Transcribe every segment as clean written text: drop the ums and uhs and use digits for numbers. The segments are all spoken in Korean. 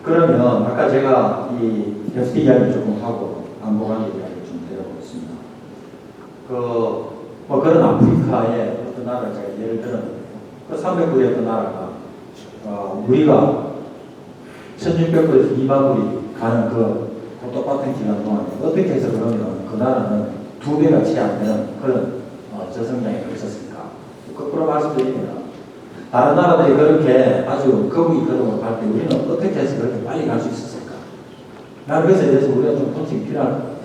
그러면 아까 제가 이 FT 이야기 조금 하고 안보관계 이야기 좀 드려보겠습니다. 뭐 그런 아프리카의 어떤 나라를 제가 예를 들었는데요. 그 300불의 어떤 나라가 우리가 1600불에서 2만 불이 가는 그 똑같은 기간 동안에 어떻게 해서 그러면 그 나라는 2배가 채 안 되는 그런 저성장에 그쳤을까? 거꾸로 말씀드리면 다른 나라들이 그렇게 아주 거북이 걸음을 갈 때 우리는 어떻게 해서 그렇게 빨리 갈 수 있었을까? 나는 그것에 대해서 우리가 좀 분석이 필요할 것 같아요.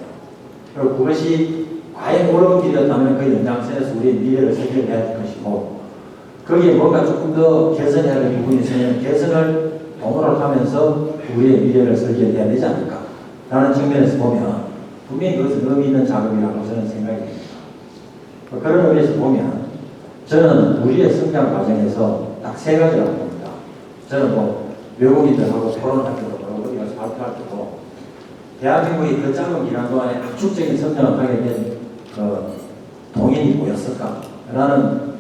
그리고 그것이 과연 옳은 길이었다면 그 연장선에서 우리의 미래를 설계해야 될 것이고 거기에 뭔가 조금 더 개선해야 할 부분이 있으면 개선을 동원을 하면서 우리의 미래를 설계해야 되지 않을까? 라는 측면에서 보면 분명히 그것은 의미 있는 작업이라고 저는 생각이 됩니다. 그런 의미에서 보면 저는 우리의 성장 과정에서 딱 세 가지라고 봅니다. 저는 뭐 외국인들하고 토론할 때도 그러고 어디 가서 발표할 때도 대한민국이 그 짧은 기간 동안에 압축적인 성장을 하게 된 동인이 뭐였을까? 라는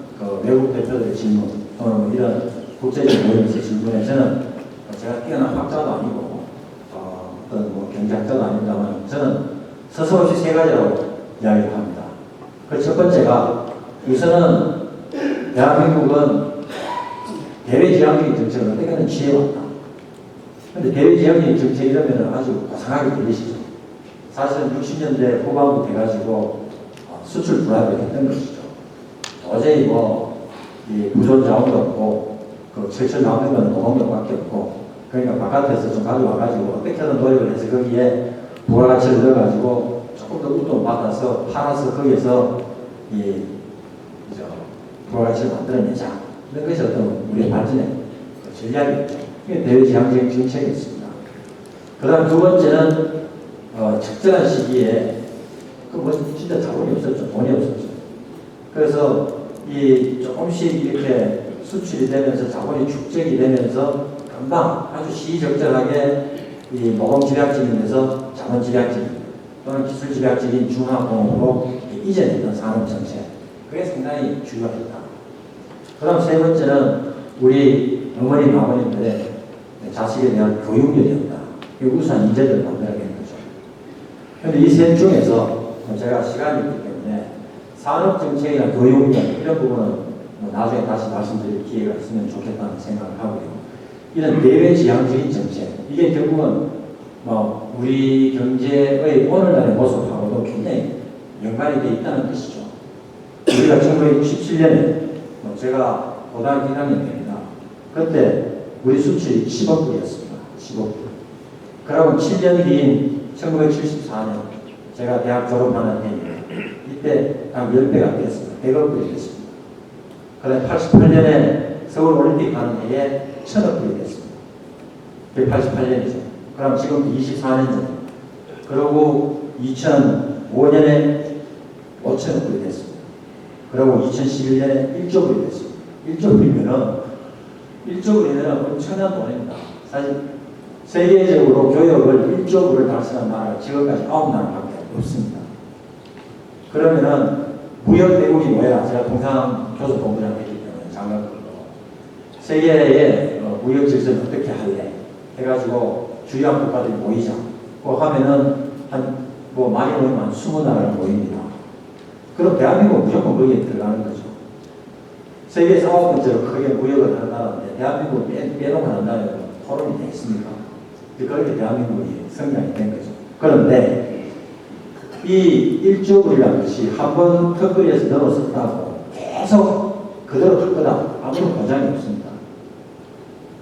외국 대표들의 질문 또는 이런 국제적 모임에서 질문에 저는 제가 뛰어난 학자도 아니고 어떤 뭐 경제학자도 아닙니다만 저는 서슴없이 세 가지라고 이야기를 합니다. 그 첫 번째가 우선은 대한민국은 대외지향적인 정책을 어떻게든 취해왔다. 그런데 대외지향적인 정책 이러면 아주 고상하게 들리시죠. 사실은 60년대 후반부 돼가지고 수출 불안을 했던 것이죠. 도저히 이 부존 자원도 없고 철철 나오는 건 노동력밖에 없고 그러니까 바깥에서 좀 가져와가지고 어떻게든 노력을 해서 거기에 부가가치를 넣어가지고 조금 더 웃돈 받아서 팔아서 거기에서 부가가치를 만들어내자. 이런 것이 어떤 우리의 발전의 전략이었죠. 이게 대외지향적인 정책이었습니다. 그 다음 두 번째는 적절한 시기에 진짜 자본이 없었죠. 돈이 없었죠. 그래서 조금씩 이렇게 수출이 되면서 자본이 축적이 되면서 금방 아주 시의적절하게 모범집약적인에서 자본집약적인 또는 기술집약적인 중화공업으로 이전했던 산업정책. 그게 상당히 중요했다. 그 다음 세 번째는 우리 어머님, 아버님들의 자식에 대한 교육열이었다. 우수한 인재들을 만들어야 되는 거죠. 그런데 이 셋 중에서 제가 시간이 있기 때문에 산업정책이나 교육열 이런 부분은 나중에 다시 말씀드릴 기회가 있으면 좋겠다는 생각을 하고요. 이런 대외지향적인 정책, 이게 결국은 우리 경제의 오늘날의 모습하고도 굉장히 연관이 되어 있다는 뜻이죠. 우리가 1967년에 제가 고등학교 1학년 때입니다. 그때 우리 수출이 10억 불이었습니다. 10억 불. 그러고 7년 뒤인 1974년 제가 대학 졸업하는 해입니다. 이때 한 10배가 됐습니다. 100억 불이 됐습니다. 그다음에 88년에 서울올림픽 하는 해에 1000억 불이 됐습니다. 그게 88년이죠. 그럼 지금 24년 전. 그리고 2005년에 5천억 불이 됐습니다. 그리고 2011년에 1조 불이 됐습니다. 1조 불이면 엄청난 돈입니다. 사실 세계적으로 교역을 1조 불을 달성한 나라가 지금까지 9나라밖에 없습니다. 그러면은 무역 대국이 뭐야? 제가 통상교섭본부장 했기 때문에 장관으로 세계의 무역 질서를 어떻게 할래? 해가지고 주요한 국가들이 모이자. 하면은 많이 모이면 한 20나라가 모입니다. 그럼 대한민국은 무조건 거기에 들어가는 거죠. 세계에서 9번째로 크게 무역을 하는 나라인데 대한민국을 빼놓고 하는 나라는 토론이 되겠습니까? 그렇게 대한민국이 성장이 된 거죠. 그런데 이 1조 불이라는 것이 한번 턱걸이에서 넘어섰다고 계속 그대로 할 거다. 아무런 보장이 없습니다.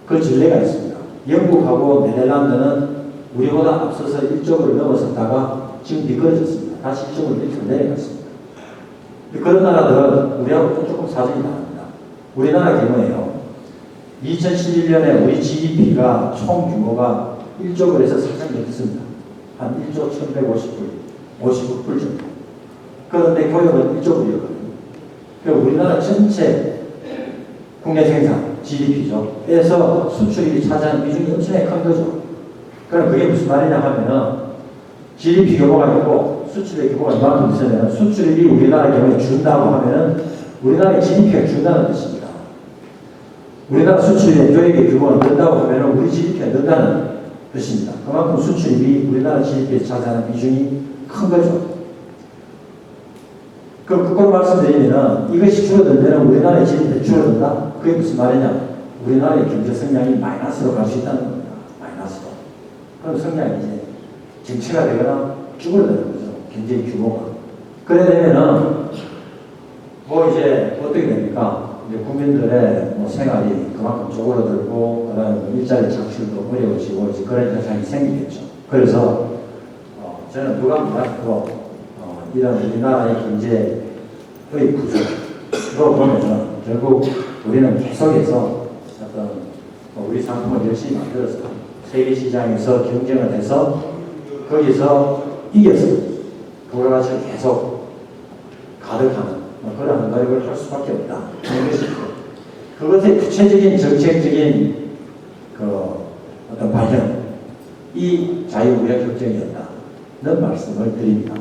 그 전례가 있습니다. 영국하고 네덜란드는 우리보다 앞서서 1조 불을 넘어섰다가 지금 미끄러졌습니다. 다시 1조 불 밑으로 내려갔습니다. 그런 나라들은 우리하고 조금 사정이 다릅니다. 우리나라 경우에요. 2011년에 우리 GDP가 총 규모가 1조 불에서 살짝 넘습니다. 한 1조 1150불 정도. 그런데 교역은 1조 불이었거든요. 그리고 우리나라 전체 국내 생산, GDP죠. 에서 수출이 차지하는 비중이 엄청나게 큰 거죠. 그럼 그게 무슨 말이냐 하면은 GDP 규모가 있고 수출의 규모가 이만큼 있으면 수출이 우리나라 경우에 준다고 하면은 우리나라의 GDP가 준다는 뜻입니다. 우리나라 수출의 교역의 규모가 는다고 하면은 우리 GDP가 는다는 뜻입니다. 그만큼 수출입이 우리나라 GDP에 차지하는 비중이 큰 거죠. 그럼 그걸 말씀드리면은 이것이 줄어들면 우리나라의 GDP 줄어든다? 그게 무슨 말이냐? 우리나라의 경제 성장이 마이너스로 갈 수 있다는 겁니다. 마이너스로. 그럼 성장이 이제 정체가 되거나 줄어드는 거죠. 경제 규모가. 그래 되면은 뭐 이제 어떻게 됩니까? 이제 국민들의 뭐 생활이 그만큼 쪼그라들고 그다음에 일자리 창출도 어려워지고 이제 그런 현상이 생기겠죠. 그래서 저는 누가 몰라도 이런 우리나라의 경제의 구조로 보면은 결국 우리는 계속해서 어떤 우리 상품을 열심히 만들어서 세계 시장에서 경쟁을 해서 거기서 이겨서 그걸 가지고 계속 가득하는 그런 노력을 할 수밖에 없다. 그것의 구체적인 정책적인 어떤 발현, 이 자유무역협정이었다는 말씀을 드립니다.